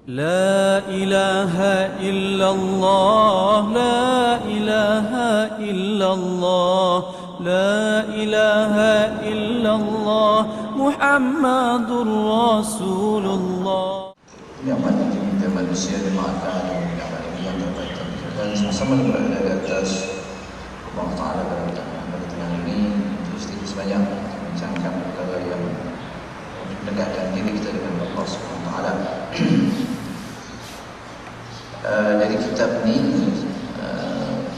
لا إله إلا الله لا إله إلا الله لا إله إلا الله محمد رسول الله. Nikmat kita manusia dimaafkan nikmat yang terbaik dan sama-sama berada di atas Allah Ta'ala pada tengah ini terus sebanyak bincangkan perkara yang mendekatkan diri kita dengan Allah Subhanahu Wa Ta'ala. Dari kitab ni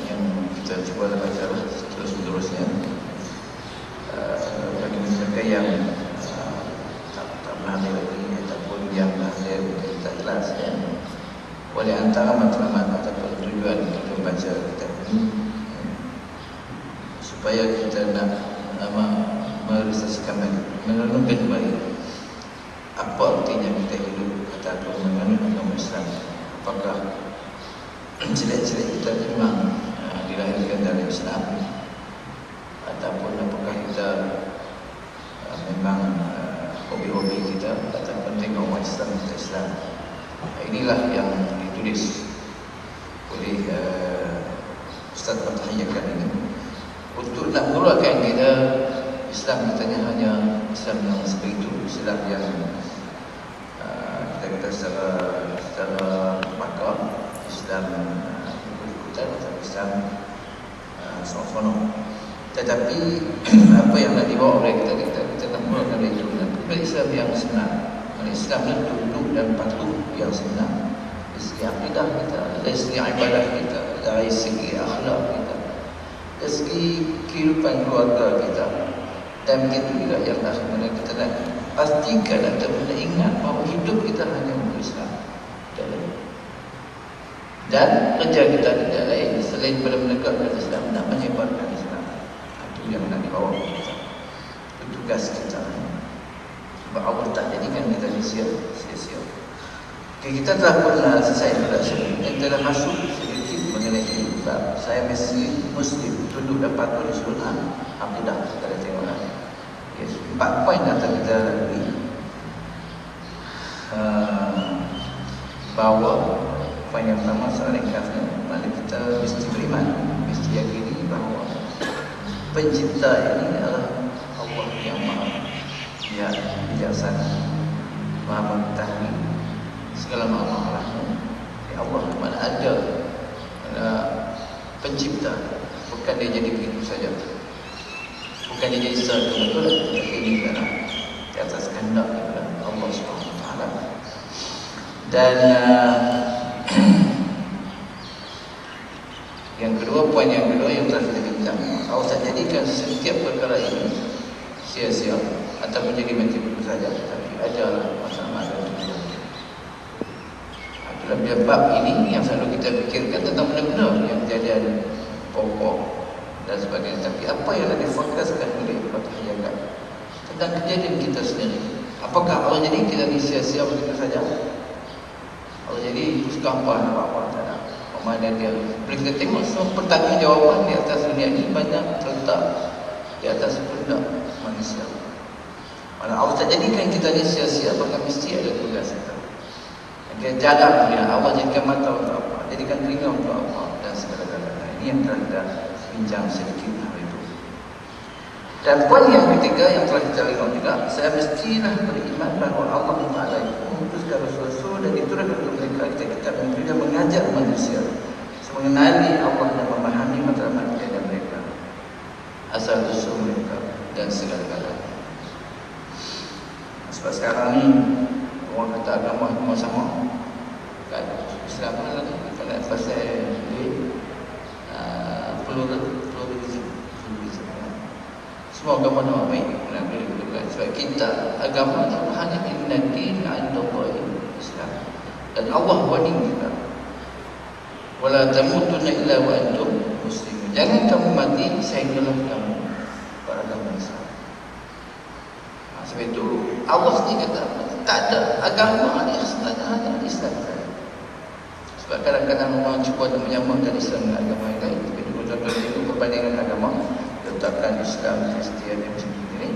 yang kita cuba baca terus-menerusnya bagi mereka yang tak pernah lagi ataupun yang ada tak jelas ya. Oleh antara matlamat ataupun tujuan kita membaca kitab ini supaya kita nak merealisasikan balik, merenungkan kembali apa artinya kita hidup ataupun mengenal agama Islam. Apakah jelek-jelek kita memang dilahirkan dari Islam ataupun apakah kita memang hobi-hobi kita ataupun tengok orang Islam kita Islam. Inilah yang ditulis oleh Ustaz Fatahiyahkan ini untuk nak mengeluarkan kita Islam katanya hanya Islam yang seperti itu, Islam yang kita kata secara makam Islam ikut-ikutan atau Islam sono. Tetapi apa yang nak dibawa oleh kita nak mulakan dari itu Islam yang sebenar, Islam yang tunduk dan patuh yang sebenar dari segi akidah kita, dari segi ibadah kita, dari segi akhlak kita, dari segi kehidupan keluarga kita. Dan begitu juga yang sebenarnya kita nak pastikan atau kita ingat bahawa hidup kita hanya untuk Islam dan kerja kita tidak lain selain pada menegakkan Islam, nak menyebarkan Islam. Itu yang nak dibawa kita, itu tugas kita. Sebab Allah tak jadikan kita sia-sia. Kita telah pun selesai introduction yang telah masuk sedikit mengenai bab saya Muslim tunduk dan patuh di sunnah akidah. Kita dah tengok lah 4 poin yang kita lalui bahawa poin yang pertama secara ringkasnya mana kita mesti beriman, mesti yakini bahawa pencipta ini adalah Allah yang maha bijaksana, maha mengetahui segala masalah. Allah mana ada pencipta, bukan dia jadi begitu saja, bukan dia jadi secara kebetulan, tapi ini adalah di atas kehendak Allah Subhanahu Wa Taala. Dan yang kedua, poin yang kedua yang telah kita bincang, Allah tak jadikan setiap perkara ini sia-sia ataupun jadi macam itu saja, tapi adalah masalah dan tujuan. Dalam bab ini yang selalu kita fikirkan tentang benar-benar yang kejadian pokok dan sebagainya, tapi apa yang nak difokuskan oleh Fatahiyahkan tentang kejadian kita sendiri. Apakah Allah jadi kita ni sia-sia begitu saja? Allah jadi suka apa tak ada. Mana dia boleh kita tengok semua pertanggungjawaban di atas dunia ini banyak terletak di atas pundak manusia. Mana Allah tak jadikan kita ni sia-sia, maka mesti ada tugas kita. Dia jalan dunia, Allah jadikan mata untuk apa, jadikan telinga untuk apa, dan segala-galanya. Ini yang telah kita bincang sedikit hari itu. Dan poin yang ketiga yang telah kita lihat juga, saya mestilah beriman bahawa Allah Ta'ala itu mengutuskan Rasul-Rasul dan diturunkan untuk mereka kitab-kitab yang juga mengajar manusia mengenali Allah dan memahami matlamat keadaan mereka, asal-usul mereka dan segala-galanya. Sebab sekarang ni orang kata agama semua sama, kan? Islam pun lagi kalau pasal pluralism. Semua agama nama baik, sebab kita agama itu hanya inna din 'inda Allahi Islam, dan Allah warning kita, wala tamutunna illa wa antum muslimun. Jangan kamu mati sehinggalah kamu beragama Islam. Sebab itu Allah sendiri kata tak ada agama yang sebenarnya hanya Islam saja. Sebab kadang-kadang orang cuba menyamakan Islam dengan agama yang lain. Jadi contohnya itu perbandingan agama, letakkan Islam, Kristian dan macam ini.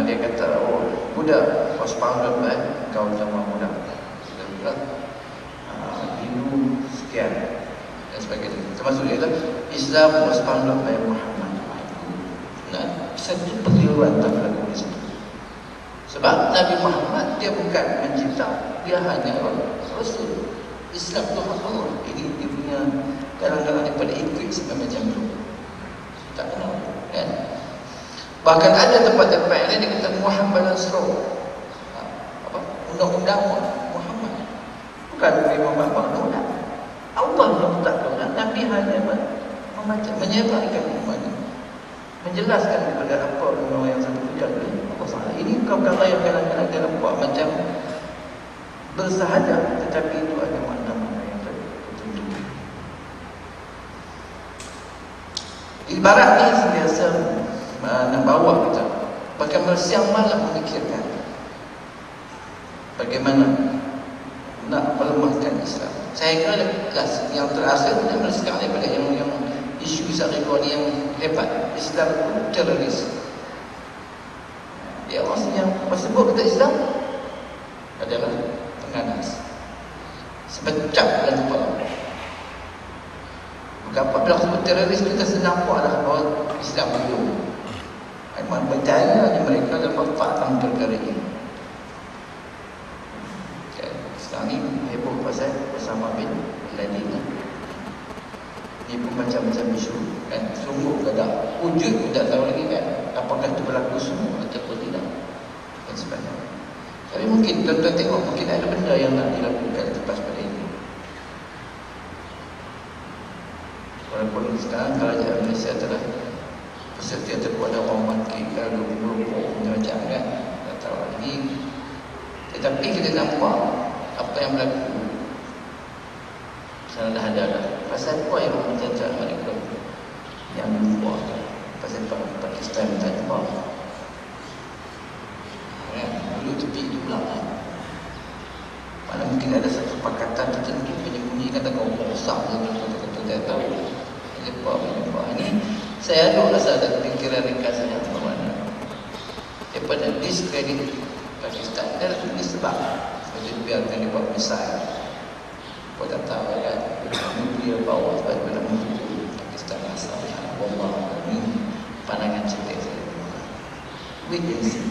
Dia kata, oh budak, kau sepaham dapat, kau sama budak. Islam was founded by Muhammad. Nah, satu perkeliruan tak berlaku di situ. Sebab Nabi Muhammad dia bukan mencipta, dia hanya Rasul. Islam tu hak Allah. Ini dia punya kadang-kadang daripada ikut sampai macam tu. Tak kenal, kan? Bahkan ada tempat-tempat yang lain dia kata Muhammad Nasrul. Apa? Undang-undang Muhammad. Bukan Imam Muhammad undang. Allah letakkan Nabi hanya membaca, menyebarkan iman, menjelaskan kepada apa orang yang satu ucap ini. Apa salah? Ini perkara yang kadang-kadang dia nampak macam bersahaja, tetapi itu ada makna-makna yang tertentu. Ibarat ni biasa nak bawa kita, bahkan bersiang malam memikirkan bagaimana nak melemahkan Islam. Saya kira yang terasal dan sekarang daripada yang isu sehari ni yang hebat, Islam itu teroris. Ya, maksudnya sebut kita Islam adalah penganas, sebecap dalam kepala. Maka apabila sebut teroris, kita senang buat adalah bahawa Islam belum. Memang berjaya mereka dalam fakta perkara ini. Sekarang ni heboh pasal Osama bin Laden. Dia pun macam-macam isu, kan? Sungguh gadak. Wujud pun tak tahu lagi, kan? Apakah itu berlaku semua ataupun tidak, dan sebagainya. Tapi mungkin tuan-tuan tengok, mungkin ada benda yang nak dilakukan lepas pada ini. Walaupun sekarang kerajaan Malaysia telah bersedia terbuat ada orang mati kalau 20 macam, kan? Tak tahu lagi. Tetapi kita nampak apa yang berlaku. Sekarang dah ada dah. Pasal apa yang mencacat mereka yang membuat? Pasal Pakistan tak jumpa, kan? Dulu tepi itu pula, kan? Mana mungkin ada satu pakatan tertentu penyembunyi, kata kau rosak je, kata tak tahu. Jumpa ini. Saya ada rasa ada fikiran ringkas saja ke mana. Daripada diskredit Pakistan, dia nak tulis sebab biarkan dia buat misal. Kau tak tahu, kan? Nuklear power sebab dia nak mendukung Pakistan asal. Allah, ini pandangan cerdik saya. Wait and see.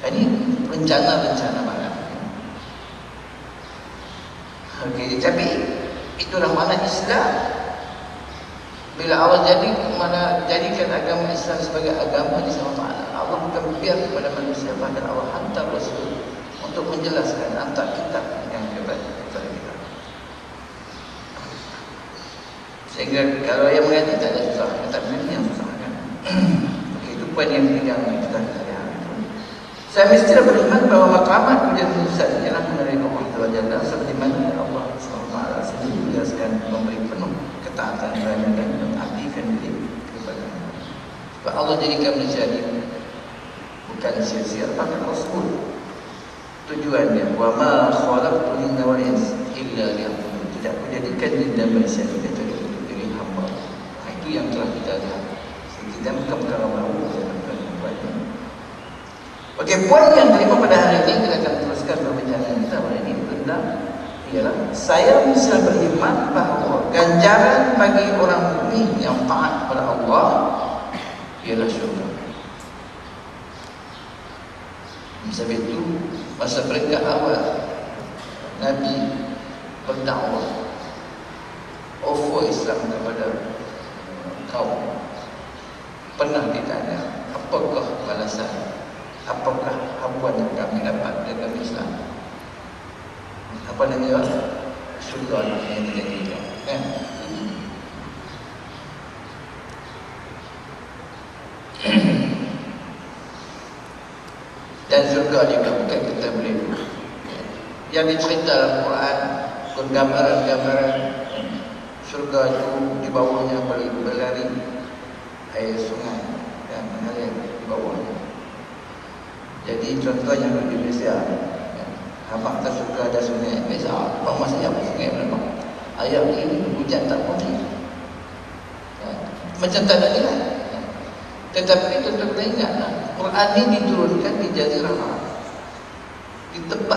Ini rencana-rencana barat. Okey, tapi itulah mana Islam. Bila Allah jadikan agama Islam sebagai agama di sama Allah. Allah bukan biar kepada manusia, bahkan Allah hantar Rasul untuk menjelaskan antara kitab yang kepada kita. Sehingga kalau yang mengaji tak ada susah, tetapi ini yang susah, kan? Okey, itu poin yang kita lihat. Saya mesti beriman bahawa maqamat pujian Tuhan ialah menerima Allah Jalla, seperti mana Allah SWT sendiri menjelaskan, memberi penuh ketaatan dan mengabdikan diri kepada Allah. Sebab Allah jadikan manusia ini bukan sia-sia, bahkan Rasul tujuannya wa ma khalaqtul jinna wal insa illa liya'budun. Tidak aku jadikan jin dan manusia kecuali untuk diri hamba. Itu yang telah kita lihat. Kita bukan perkara baru, bukan banyak. Okey, poin yang kelima pada hari ini kita akan teruskan perbincangan kita pada ini tentang ialah saya mesti beriman bahawa ganjaran bagi orang mukmin yang taat kepada Allah ialah syurga. Sebab itu masa peringkat awal Nabi berdakwah, offer Islam kepada kaum, pernah ditanya apakah balasan, apakah habuan yang kami dapat dalam Islam? Apa namanya? Syurga yang dijadikan, kan? Dan syurga juga bukan kita boleh yang dicerita dalam Quran, gambaran-gambaran syurga itu di bawahnya berlari air sungai dan mengalir di bawahnya. Jadi contohnya di Malaysia, hampak tak suka ada sungai biasa. Apa maksudnya apa sungai berapa? Ayat ini hujan tak boleh, macam tak ada nilai. Tetapi tuan-tuan ingatlah, Quran ini diturunkan di Jazirah Arab, di tempat